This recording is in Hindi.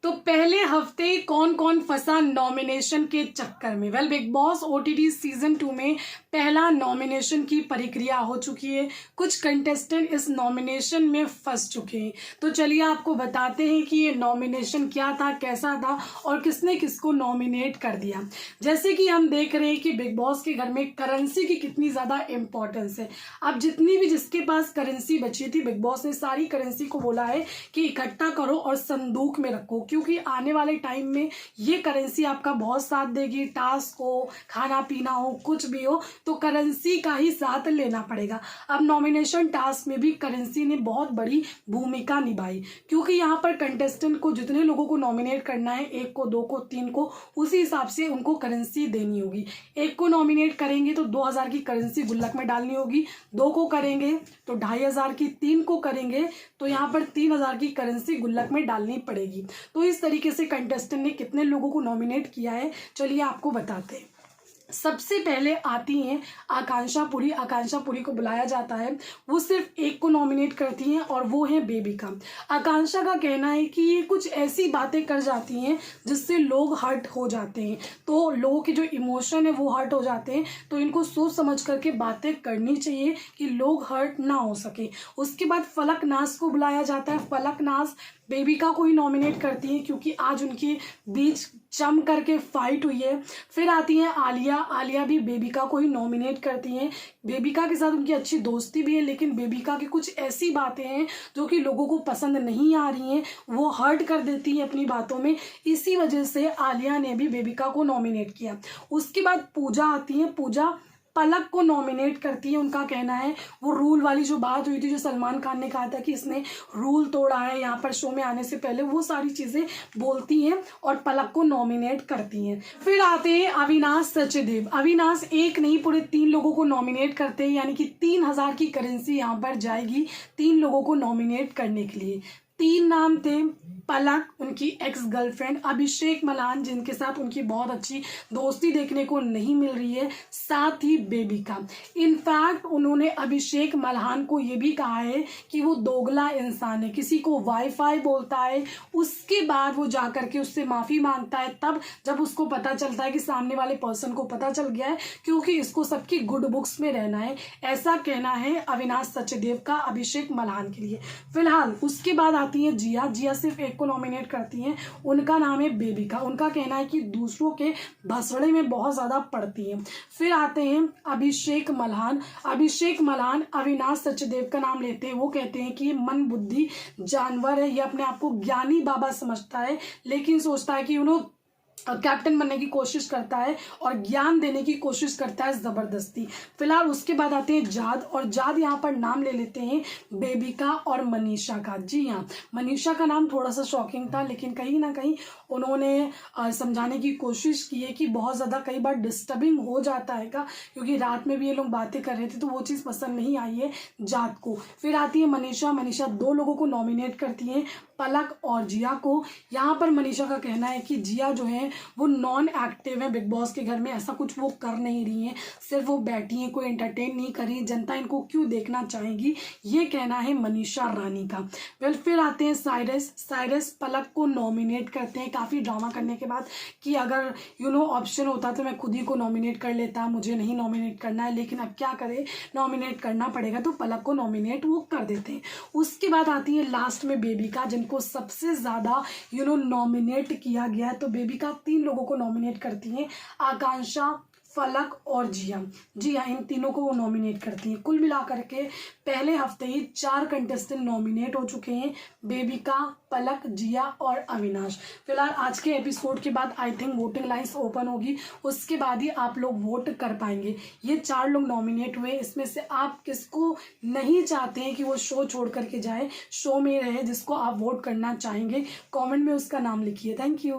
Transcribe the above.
तो पहले हफ्ते कौन कौन फंसा नॉमिनेशन के चक्कर में। Well, big boss OTT season 2 में पहला नॉमिनेशन की प्रक्रिया हो चुकी है। कुछ कंटेस्टेंट इस नॉमिनेशन में फंस चुके हैं। तो चलिए आपको बताते हैं कि ये नॉमिनेशन क्या था, कैसा था और किसने किसको नॉमिनेट कर दिया। जैसे कि हम देख रहे हैं कि बिग बॉस के घर में करेंसी की कितनी ज़्यादा इंपॉर्टेंस है। अब जितनी भी जिसके पास करेंसी बची थी, बिग बॉस ने सारी करेंसी को बोला है कि इकट्ठा करो और संदूक में रखो, क्योंकि आने वाले टाइम में ये करेंसी आपका बहुत साथ देगी। टास्क हो, खाना पीना हो, कुछ भी हो, तो करेंसी का ही साथ लेना पड़ेगा। अब नॉमिनेशन टास्क में भी करेंसी ने बहुत बड़ी भूमिका निभाई, क्योंकि यहाँ पर कंटेस्टेंट को जितने लोगों को नॉमिनेट करना है, 1 को, 2 को, 3 को, उसी हिसाब से उनको करेंसी देनी होगी। 1 को नॉमिनेट करेंगे तो 2000 की करेंसी गुल्लक में डालनी होगी। 2 को करेंगे तो 2500 की, 3 को करेंगे तो यहाँ पर 3000 की करेंसी गुल्लक में डालनी पड़ेगी। तो इस तरीके से कंटेस्टेंट ने कितने लोगों को नॉमिनेट किया है, चलिए आपको बताते हैं। सबसे पहले आती हैं आकांक्षा पुरी। आकांक्षा पुरी को बुलाया जाता है, वो सिर्फ 1 को नॉमिनेट करती हैं और वो है बेबिका। आकांक्षा का कहना है कि ये कुछ ऐसी बातें कर जाती हैं जिससे लोग हर्ट हो जाते हैं, तो लोगों के जो इमोशन है वो हर्ट हो जाते हैं, तो इनको सोच समझ करके बातें करनी चाहिए कि लोग हर्ट ना हो सके। उसके बाद फलकनाज को बुलाया जाता है। फलकनाज बेबिका को ही नॉमिनेट करती हैं, क्योंकि आज उनके बीच जम करके फाइट हुई है। फिर आती हैं आलिया। आलिया भी बेबिका को ही नॉमिनेट करती हैं। बेबिका के साथ उनकी अच्छी दोस्ती भी है, लेकिन बेबिका की कुछ ऐसी बातें हैं जो कि लोगों को पसंद नहीं आ रही हैं, वो हर्ट कर देती हैं अपनी बातों में। इसी वजह से आलिया ने भी बेबिका को नॉमिनेट किया। उसके बाद पूजा आती है। पूजा पलक को नॉमिनेट करती है। उनका कहना है वो रूल वाली जो बात हुई थी, जो सलमान खान ने कहा था कि इसने रूल तोड़ा है यहाँ पर शो में आने से पहले, वो सारी चीज़ें बोलती हैं और पलक को नॉमिनेट करती हैं। फिर आते हैं अविनाश सचदेव। अविनाश 1 नहीं, पूरे 3 लोगों को नॉमिनेट करते हैं, यानी कि 3000 की करेंसी यहाँ पर जाएगी 3 लोगों को नॉमिनेट करने के लिए। 3 नाम थे, पलक, उनकी एक्स गर्लफ्रेंड, अभिषेक मल्हान जिनके साथ उनकी बहुत अच्छी दोस्ती देखने को नहीं मिल रही है, साथ ही बेबिका। इनफैक्ट उन्होंने अभिषेक मल्हान को ये भी कहा है कि वो दोगला इंसान है, किसी को वाईफाई बोलता है, उसके बाद वो जा करके उससे माफ़ी मांगता है, तब जब उसको पता चलता है कि सामने वाले पर्सन को पता चल गया है, क्योंकि इसको सबकी गुड बुक्स में रहना है। ऐसा कहना है अविनाश सचदेव का अभिषेक मल्हान के लिए। फिलहाल उसके बाद आती है जिया। जिया सिर्फ 1 को नॉमिनेट करती हैं, उनका नाम है बेबिका। उनका कहना है कि दूसरों के भसड़े में बहुत ज़्यादा पड़ती हैं। फिर आते हैं अभिषेक मल्हान। अभिषेक मल्हान अविनाश सचदेव का नाम लेते हैं। वो कहते हैं कि ये मन बुद्धि जानवर है, ये अपने आप को ज्ञानी बाबा समझता है, लेकिन सोचता है कि उन्होंने कैप्टन बनने की कोशिश करता है और ज्ञान देने की कोशिश करता है जबरदस्ती। फिलहाल उसके बाद आते हैं जाद, और जाद यहाँ पर नाम ले लेते हैं बेबिका और मनीषा का। जी हाँ, मनीषा का नाम थोड़ा सा शॉकिंग था, लेकिन कहीं ना कहीं उन्होंने समझाने की कोशिश की है कि बहुत ज़्यादा कई बार डिस्टर्बिंग हो जाता है का, क्योंकि रात में भी ये लोग बातें कर रहे थे, तो वो चीज़ पसंद नहीं आई है जाद को। फिर आती है मनीषा। मनीषा 2 लोगों को नॉमिनेट करती हैं, पलक और जिया को। यहाँ पर मनीषा का कहना है कि जिया जो है वो नॉन एक्टिव है बिग बॉस के घर में, ऐसा कुछ वो कर नहीं रही हैं, सिर्फ वो बैठी हैं, कोई एंटरटेन नहीं कर रही, जनता इनको क्यों देखना चाहेगी, ये कहना है मनीषा रानी का। वेल, फिर आते हैं साइरस। साइरस पलक को नॉमिनेट करते हैं काफ़ी ड्रामा करने के बाद कि अगर ऑप्शन होता तो मैं खुद ही को नॉमिनेट कर लेता, मुझे नहीं नॉमिनेट करना है, लेकिन अब क्या करें, नॉमिनेट करना पड़ेगा, तो पलक को नॉमिनेट वो कर देते हैं। उसके बाद आती है लास्ट में बेबिका, जिनको सबसे ज़्यादा नॉमिनेट किया गया। तो बेबिका 3 लोगों को नॉमिनेट करती हैं, आकांक्षा, फलक और जिया। जी हाँ, इन तीनों को वो नॉमिनेट करती हैं। कुल मिलाकर के पहले हफ्ते ही 4 कंटेस्टेंट नॉमिनेट हो चुके हैं, बेबिका, पलक, जिया और अविनाश। फिलहाल आज के एपिसोड के बाद I think voting lines open होगी, उसके बाद ही आप लोग वोट कर पाएंगे। ये 4 लोग नॉमिनेट हुए, इसमें से आप किसको नहीं चाहते हैं कि वो शो छोड़ करके जाए, शो में रहे, जिसको आप वोट करना चाहेंगे, कॉमेंट में उसका नाम लिखिए। Thank you.